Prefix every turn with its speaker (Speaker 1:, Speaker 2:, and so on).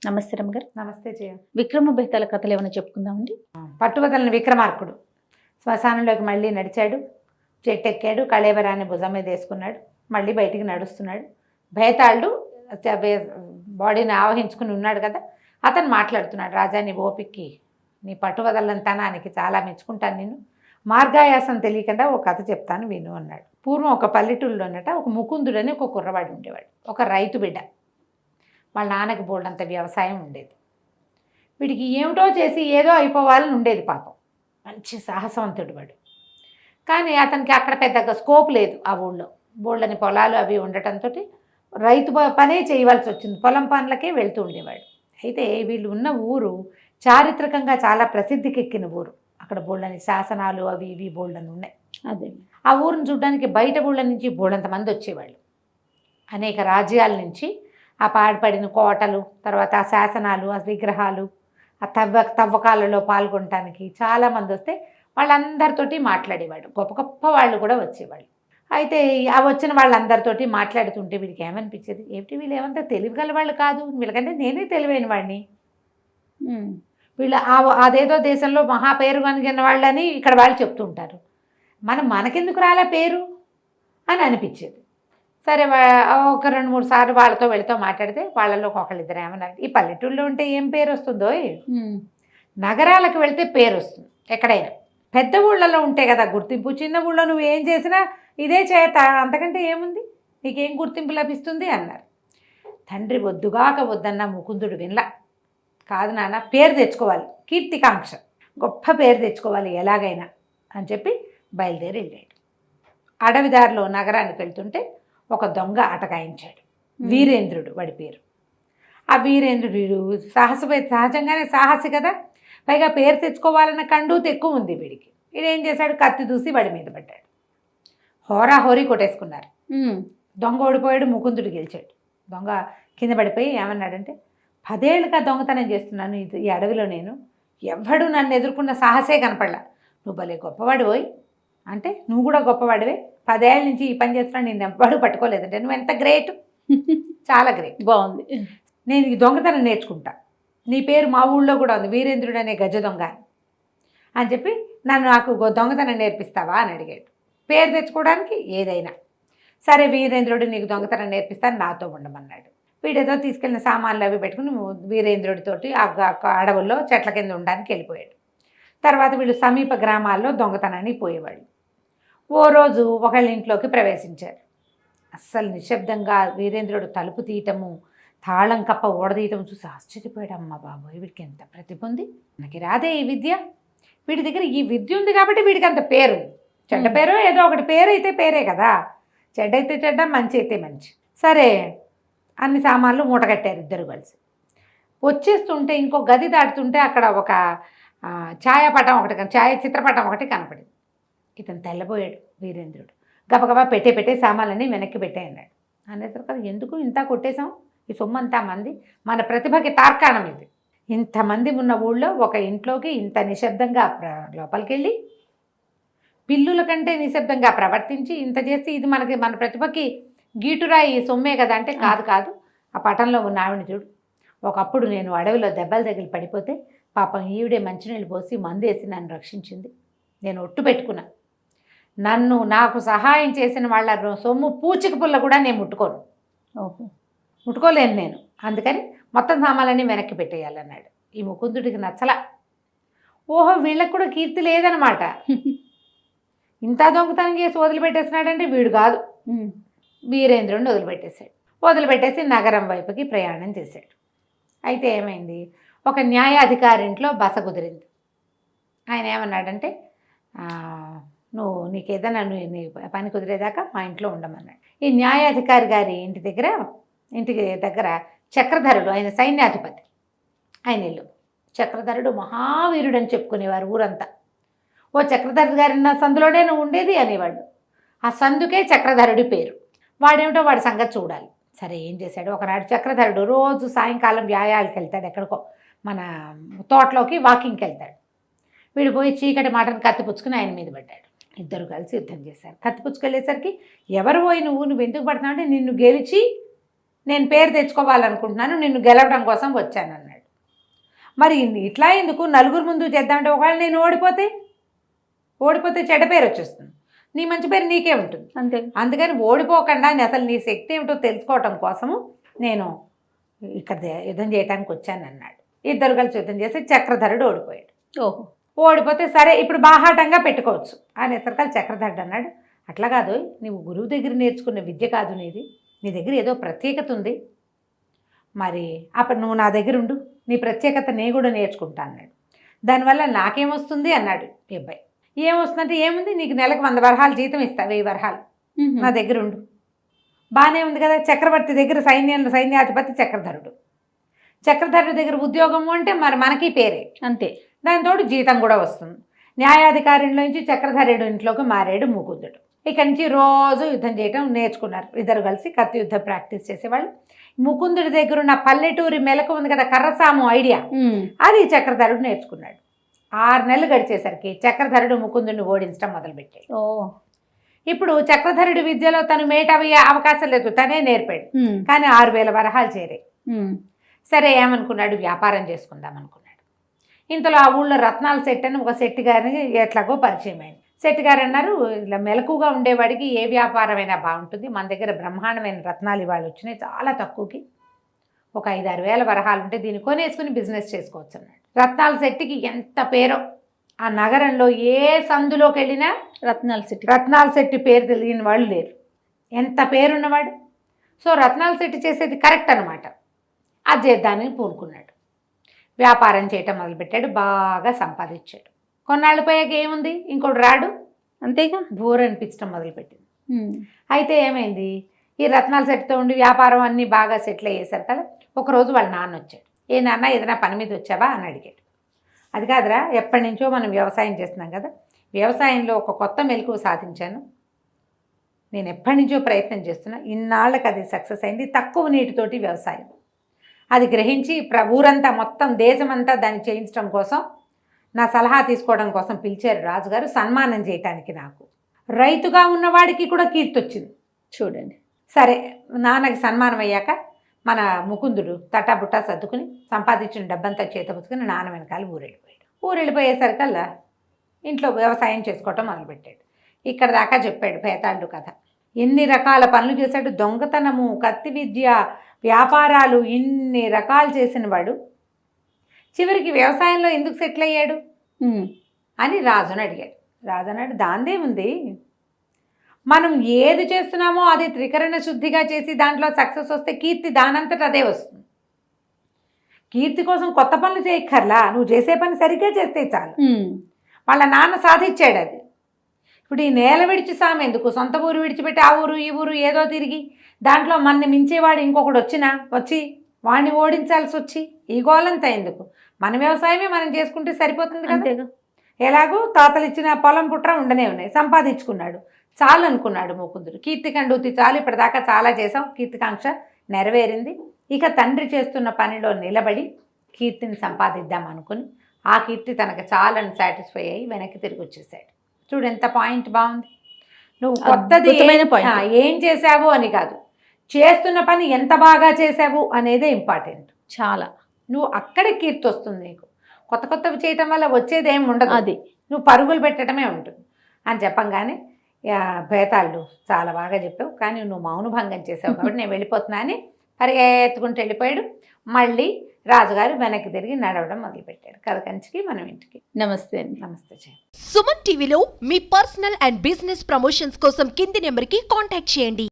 Speaker 1: నమస్తే రమ్మగారు.
Speaker 2: నమస్తే జయ.
Speaker 1: విక్రమ బేతాల కథలు ఏమైనా చెప్పుకుందామండి?
Speaker 2: పట్టువదలని విక్రమార్కుడు శ్మశానంలోకి మళ్ళీ నడిచాడు, చెట్టెక్కాడు, కళేబరాన్ని భుజం మీద వేసుకున్నాడు, మళ్ళీ బయటికి నడుస్తున్నాడు. బేతాళుడు బాడీని ఆవహించుకుని ఉన్నాడు కదా, అతను మాట్లాడుతున్నాడు. రాజా, నీ ఓపిక్కి, నీ పట్టువదలని తనానికి చాలా మెచ్చుకుంటాను. నేను మార్గాయాసం తెలియకుండా ఒక కథ చెప్తాను విను అన్నాడు. పూర్వం ఒక పల్లెటూరులోనట ఒక ముకుందుడని ఒక కుర్రవాడు ఉండేవాడు. ఒక రైతు బిడ్డ. వాళ్ళ నాన్నకి బోల్డంత వ్యవసాయం ఉండేది. వీడికి ఏమిటో చేసి ఏదో అయిపోవాలని ఉండేది పాపం. మంచి సాహసవంతుడు వాడు. కానీ అతనికి అక్కడ పెద్దగా స్కోప్ లేదు. ఆ ఊళ్ళో బోల్డని పొలాలు అవి ఉండటంతో రైతు పనే చేయవలసి వచ్చింది. పొలం పనులకే వెళ్తూ ఉండేవాడు. అయితే వీళ్ళు ఉన్న ఊరు చారిత్రకంగా చాలా ప్రసిద్ధికెక్కిన ఊరు. అక్కడ బోల్డని శాసనాలు అవి ఇవి బోల్డని ఉన్నాయి.
Speaker 1: అదే
Speaker 2: ఆ ఊరిని చూడడానికి బయట ఊళ్ళ నుంచి బోల్డంత మంది వచ్చేవాళ్ళు. అనేక రాజ్యాల నుంచి ఆ పాడుపడిన కోటలు, తర్వాత ఆ శాసనాలు, ఆ విగ్రహాలు, ఆ తవ్వకాలలో పాల్గొనటానికి చాలామంది వస్తే వాళ్ళందరితోటి మాట్లాడేవాడు. గొప్ప గొప్ప వాళ్ళు కూడా వచ్చేవాళ్ళు. అయితే ఆ వచ్చిన వాళ్ళందరితోటి మాట్లాడుతుంటే వీడికి ఏమనిపించేది, ఏమిటి వీళ్ళు ఏమంతా తెలివిగల వాళ్ళు కాదు, వీళ్ళకంటే నేనే తెలివైన వాడిని, వీళ్ళు అదేదో దేశంలో మహా పేరు కనిగిన వాళ్ళని ఇక్కడ వాళ్ళు చెప్తుంటారు, మనకెందుకు రాలే పేరు అని అనిపించేది. సరే, ఒక 2-3 సార్లు వాళ్ళతో వెళితో మాట్లాడితే వాళ్ళలో ఒకళ్ళిద్దరు ఏమన్నారు, ఈ పల్లెటూళ్ళలో ఉంటే ఏం పేరు వస్తుందో, నగరాలకు వెళ్తే పేరు వస్తుంది ఎక్కడైనా. పెద్ద ఊళ్ళలో ఉంటే కదా గుర్తింపు, చిన్న ఊళ్ళో నువ్వు ఏం చేసినా ఇదే చేత, అంతకంటే ఏముంది, నీకేం గుర్తింపు లభిస్తుంది అన్నారు. తండ్రి వద్దుగాక వద్దన్న ముకుందుడు వినలా. కాదు నాన్న, పేరు తెచ్చుకోవాలి, కీర్తికాంక్ష, గొప్ప పేరు తెచ్చుకోవాలి ఎలాగైనా అని చెప్పి బయలుదేరి వెళ్ళాడు. అడవిదారిలో నగరానికి వెళ్తుంటే ఒక దొంగ అటకాయించాడు. వీరేంద్రుడు వాడి పేరు. ఆ వీరేంద్రుడు సహజంగానే సాహసి కదా, పైగా పేరు తెచ్చుకోవాలన్న కండూతి ఎక్కువ ఉంది వీడికి. వీడేం చేశాడు, కత్తి దూసి వాడి మీద పడ్డాడు. హోరాహోరీ కొట్టేసుకున్నారు. దొంగ ఓడిపోయాడు, ముకుందుడు గెలిచాడు. దొంగ కింద పడిపోయి ఏమన్నాడంటే, 10 ఏళ్ళుగా దొంగతనం చేస్తున్నాను ఈ అడవిలో, నేను ఎవ్వడు నన్ను ఎదుర్కొన్న సాహసే కనపడలా, నువ్వు భలే గొప్పవాడు పోయి అంటే, నువ్వు కూడా గొప్పవాడివే, 10 ఏళ్ళ నుంచి ఈ పని చేస్తున్నాను, నేను ఎవ్వడు పట్టుకోలేదంటే నువ్వు ఎంత గ్రేట్, చాలా గ్రేట్,
Speaker 1: బాగుంది,
Speaker 2: నేను ఈ దొంగతనం నేర్చుకుంటా, నీ పేరు మా ఊళ్ళో కూడా ఉంది, వీరేంద్రుడు అనే గజ దొంగ అని చెప్పి నాకు దొంగతనం నేర్పిస్తావా అని అడిగాడు. పేరు తెచ్చుకోవడానికి ఏదైనా సరే, వీరేంద్రుడు నీకు దొంగతనం నేర్పిస్తాను, నాతో ఉండమన్నాడు. వీడేదో తీసుకెళ్ళిన సామాన్లు అవి పెట్టుకుని వీరేంద్రుడితోటి ఆ అడవుల్లో చెట్ల కింద ఉండడానికి వెళ్ళిపోయాడు. తర్వాత వీళ్ళు సమీప గ్రామాల్లో దొంగతనానికి పోయేవాళ్ళు. ఓ రోజు ఒకళ్ళ ఇంట్లోకి ప్రవేశించారు. అస్సలు నిశ్శబ్దంగా వీరేంద్రుడు తలుపు తీయటము, తాళం కప్ప ఓడదీయటం చూసి ఆశ్చర్యపోయాడు. అమ్మ బాబోయ్, వీడికి ఎంత ప్రతిభ ఉంది, మనకి రాదే ఈ విద్య, వీడి దగ్గర ఈ విద్య ఉంది కాబట్టి వీడికి అంత పేరు. చెడ్డ పేరు ఏదో ఒకటి, పేరు అయితే పేరే కదా, చెడ్డ అయితే చెడ్డ, మంచి అయితే మంచి. సరే, అన్ని సామాన్లు మూటగట్టారు ఇద్దరు కలిసి. వచ్చేస్తుంటే ఇంకో గది దాటుతుంటే అక్కడ ఒక ఛాయాపటం ఒకటి, ఛాయాచిత్రపటం ఒకటి కనపడింది. ఇతను తెల్లబోయాడు వీరేంద్రుడు. గబగబా పెట్టే సామాన్లన్నీ వెనక్కి పెట్టేయన్నాడు. అనేసరికి ఎందుకు ఇంత కొట్టేశాం, ఈ సొమ్మంతా మంది, మన ప్రతిభకి తార్కాణం ఇది. ఇంతమంది ఉన్న ఊళ్ళో ఒక ఇంట్లోకి ఇంత నిశ్శబ్దంగా లోపలికి వెళ్ళి పిల్లుల కంటే నిశ్శబ్దంగా ప్రవర్తించి ఇంత చేసి ఇది మన ప్రతిభకి గీటురాయి సొమ్మే కదా అంటే, కాదు, ఆ పటంలో ఉన్న ఆవిడ చూడు, ఒకప్పుడు నేను అడవిలో దెబ్బలు తగిలి పడిపోతే పాపం ఈవిడే మంచినీళ్ళు పోసి మందేసి నన్ను రక్షించింది, నేను ఒట్టు పెట్టుకున్నా, నాకు సహాయం చేసిన వాళ్ళ సొమ్ము పూచిక పుల్ల కూడా నేను ముట్టుకోలేను నేను, అందుకని మొత్తం సామాన్లన్నీ వెనక్కి పెట్టేయాలన్నాడు. ఈ ముకుందుడికి నచ్చలా. ఓహో, వీళ్ళకి కూడా కీర్తి లేదనమాట, ఇంత దొంగతనం చేసి వదిలిపెట్టేసినాడంటే వీడు కాదు, వీరేంద్రుడిని వదిలిపెట్టేసి నగరం వైపుకి ప్రయాణం చేశాడు. అయితే ఏమైంది, ఒక న్యాయాధికారి ఇంట్లో బస కుదిరింది. ఆయన ఏమన్నాడంటే, నీకేదైనా నీ పని కుదిరేదాకా మా ఇంట్లో ఉండమన్నాడు. ఈ న్యాయాధికారి గారి ఇంటికి దగ్గర చక్రధరుడు, ఆయన సైన్యాధిపతి, ఆయన ఇల్లు. చక్రధరుడు మహావీరుడు అని చెప్పుకునేవారు ఊరంతా. ఓ చక్రధరుడు గారి సందులోనే నువ్వు ఉండేది అనేవాడు. ఆ సందుకే చక్రధరుడి పేరు. వాడేమిటో వాడి సంగతి చూడాలి. సరే, ఏం చేశాడు, ఒకనాడు చక్రధరుడు రోజు సాయంకాలం వ్యాయాలకు వెళ్తాడు, ఎక్కడికో మన తోటలోకి వాకింగ్కి వెళ్తాడు. వీడు పోయి చీకటి మాటను కత్తిపుచ్చుకుని ఆయన మీద పడ్డాడు. ఇద్దరు కలిసి యుద్ధం చేశారు. కత్తిపుచ్చుకెళ్ళేసరికి, ఎవరు పోయి నువ్వు ఎందుకు పడుతున్నావు అంటే, నిన్ను గెలిచి నేను పేరు తెచ్చుకోవాలనుకుంటున్నాను, నిన్ను గెలవడం కోసం వచ్చాను అన్నాడు. మరి ఇట్లా ఎందుకు నలుగురు ముందు చేద్దామంటే ఒకవేళ నేను ఓడిపోతే చెడ్డ పేరు వచ్చేస్తుంది, నీ మంచి పేరు నీకే ఉంటుంది.
Speaker 1: అంతే.
Speaker 2: అందుకని ఓడిపోకుండా అసలు నీ శక్తి ఏమిటో తెలుసుకోవటం కోసము నేను ఇక్కడ యుద్ధం చేయడానికి వచ్చాను అన్నాడు. ఇద్దరు కలిసి యుద్ధం చేసి చక్రధరుడు ఓడిపోయాడు.
Speaker 1: ఓహో.
Speaker 2: ఓడిపోతే సరే ఇప్పుడు బాహాటంగా పెట్టుకోవచ్చు అనేసరికి చక్రధరుడు అన్నాడు, అట్లా కాదు, నువ్వు గురువు దగ్గర నేర్చుకున్న విద్య కాదు నీది, నీ దగ్గర ఏదో ప్రత్యేకత ఉంది, మరి అప్పుడు నువ్వు నా దగ్గర ఉండు, నీ ప్రత్యేకత నేను కూడా నేర్చుకుంటా అన్నాడు. దానివల్ల నాకేమొస్తుంది అన్నాడు ఈ అబ్బాయి. ఏమొస్తుందంటే ఏముంది, నీకు నెలకు 100 వరహాలు జీతం ఇస్తా, 1000 వరహాలు నా దగ్గర ఉండు. బాగానే ఉంది కదా. చక్రవర్తి దగ్గర సైన్యాధిపతి చక్రధరుడు దగ్గర ఉద్యోగము అంటే మరి మనకి పేరే,
Speaker 1: అంతే.
Speaker 2: దానితో జీతం కూడా వస్తుంది. న్యాయాధికారిలో నుంచి చక్రధరుడు ఇంట్లోకి మారాడు ముకుందుడు. ఇక్కడి నుంచి రోజు యుద్ధం చేయడం నేర్చుకున్నారు. ఇద్దరు కలిసి కత్తి యుద్ధం ప్రాక్టీస్ చేసేవాళ్ళు. ముకుందుడి దగ్గర ఉన్న పల్లెటూరి మెలకు ఉంది కదా, కర్రసాము ఐడియా, అది చక్రధరుడు నేర్చుకున్నాడు. 6 నెలలు గడిచేసరికి చక్రధరుడు ముకుందుడిని ఓడించడం మొదలుపెట్టాడు. ఇప్పుడు చక్రధరుడి విద్యలో తను మేట అయ్యే అవకాశం లేదు, తనే నేర్పాడు. కానీ 6000 వరహాలు చేరాయి. సరే ఏమనుకున్నాడు, వ్యాపారం చేసుకుందాం అనుకున్నాడు. ఇంతలో ఆ ఊళ్ళో రత్నాల సెట్ అని ఒక శెట్టి గారిని ఎట్లాగో పరిచయం అయింది. శెట్టి గారు అన్నారు, ఇలా మెలకుగా ఉండేవాడికి ఏ వ్యాపారమైనా బాగుంటుంది, మన దగ్గర బ్రహ్మాండమైన రత్నాలు ఇవాళ వచ్చినాయి చాలా తక్కువకి, ఒక 5-6 వేల వరహాలు ఉంటే దీన్ని కొనేసుకుని బిజినెస్ చేసుకోవచ్చు అన్నాడు. రత్నాల శెట్టికి ఎంత పేరో, ఆ నగరంలో ఏ సందులోకి వెళ్ళినా రత్నాల శెట్టి పేరు తెలియని వాళ్ళు లేరు, ఎంత పేరున్నవాడు. సో రత్నాల శెట్టి చేసేది కరెక్ట్ అనమాట. అది చేద్దామని పూనుకున్నాడు. వ్యాపారం చేయటం మొదలుపెట్టాడు, బాగా సంపాదించాడు. కొన్నాళ్ళు పోయాక ఏముంది, ఇంకోటి రాడు, అంతేగా, బోర్ అనిపించడం మొదలుపెట్టింది. అయితే ఏమైంది, ఈ రత్నాల సెట్తో ఉండి వ్యాపారం అన్నీ బాగా సెటిల్ అయ్యేసారు కదా. ఒకరోజు వాళ్ళ నాన్న వచ్చాడు. ఏ నాన్న ఏదైనా పని మీద వచ్చావా అని అడిగాడు. అది కాదురా, ఎప్పటి నుంచో మనం వ్యవసాయం చేస్తున్నాం కదా, వ్యవసాయంలో ఒక కొత్త మెలకువ సాధించాను, నేను ఎప్పటి నుంచో ప్రయత్నం చేస్తున్నా, ఇన్నాళ్ళకి అది సక్సెస్ అయింది, తక్కువ నీటితోటి వ్యవసాయం. అది గ్రహించి ఊరంతా మొత్తం దేశమంతా దాన్ని చేయించడం కోసం నా సలహా తీసుకోవడం కోసం పిలిచారు రాజుగారు, సన్మానం చేయటానికి. నాకు రైతుగా ఉన్నవాడికి కూడా కీర్తి వచ్చింది చూడండి. సరే నాన్నకి సన్మానం అయ్యాక మన ముకుందుడు తటాబుట్టా సర్దుకుని సంపాదించిన డబ్బంతా చేతపుచ్చుకుని నాన్న వెనకాల ఊరెళ్ళిపోయేసరికల్లా ఇంట్లో వ్యవసాయం చేసుకోవటం మొదలుపెట్టాడు. ఇక్కడ దాకా చెప్పాడు భేతాళుడు కథ. ఎన్ని రకాల పనులు చేశాడు, దొంగతనము, కత్తి విద్య, వ్యాపారాలు, ఇన్ని రకాలు చేసిన వాడు చివరికి వ్యవసాయంలో ఎందుకు సెటిల్ అయ్యాడు అని రాజుని అడిగాడు. రాజు అన్నాడు, దాందేముంది, మనం ఏది చేస్తున్నామో అది త్రికరణ శుద్ధిగా చేసి దాంట్లో సక్సెస్ వస్తే కీర్తి దానంతట అదే వస్తుంది. కీర్తి కోసం కొత్త పనులు చేయక్కర్లా, నువ్వు చేసే పని సరిగ్గా చేస్తే చాలు. వాళ్ళ నాన్న సాధించాడు అది. ఇప్పుడు ఈ నేల విడిచి సామె ఎందుకు, సొంత ఊరు విడిచిపెట్టి ఆ ఊరు ఈ ఊరు ఏదో తిరిగి దాంట్లో మనని మించేవాడు ఇంకొకడు వచ్చి వాడిని ఓడించాల్సి వచ్చి ఈ గోలంతా ఎందుకు, మన వ్యవసాయమే మనం చేసుకుంటే సరిపోతుంది కదా. ఎలాగూ తాతలు ఇచ్చిన పొలం పుట్ర ఉండనే ఉన్నాయి, సంపాదించుకున్నాడు, చాలు అనుకున్నాడు ముకుందుడు. కీర్తికండూతి చాలు, ఇప్పటిదాకా చాలా చేసాం, కీర్తికాంక్ష నెరవేరింది, ఇక తండ్రి చేస్తున్న పనిలో నిలబడి కీర్తిని సంపాదిద్దాం అనుకుని ఆ కీర్తి తనకు చాలని సాటిస్ఫై అయ్యి వెనక్కి తిరిగి వచ్చేసాడు. చూడు ఎంత పాయింట్ బాగుంది. నువ్వు కొత్తది ఏం చేసావు అని కాదు, చేస్తున్న పని ఎంత బాగా చేసావు అనేదే ఇంపార్టెంట్. చాలా నువ్వు అక్కడే కీర్తి వస్తుంది నీకు. కొత్త కొత్తవి చేయటం వల్ల వచ్చేది ఏమి ఉండదు, అది నువ్వు పరుగులు పెట్టడమే ఉంటుంది అని చెప్పంగానే భేతాళుడు చాలా బాగా చెప్పావు, కానీ నువ్వు మౌనభంగం చేసావు కాబట్టి నేను వెళ్ళిపోతున్నా అని పరిగెత్తుకుంటూ వెళ్ళిపోయాడు. మళ్ళీ రాజుగారు వెనక్కి తిరిగి నడవడం మొదలుపెట్టాడు. కథ కంచికి మనం ఇంటికి.
Speaker 1: నమస్తే అండి.
Speaker 2: నమస్తే.
Speaker 3: సుమన్ టీవీలో మీ పర్సనల్ అండ్ బిజినెస్ ప్రమోషన్స్ కోసం కింది నెంబర్కి కాంటాక్ట్ చేయండి.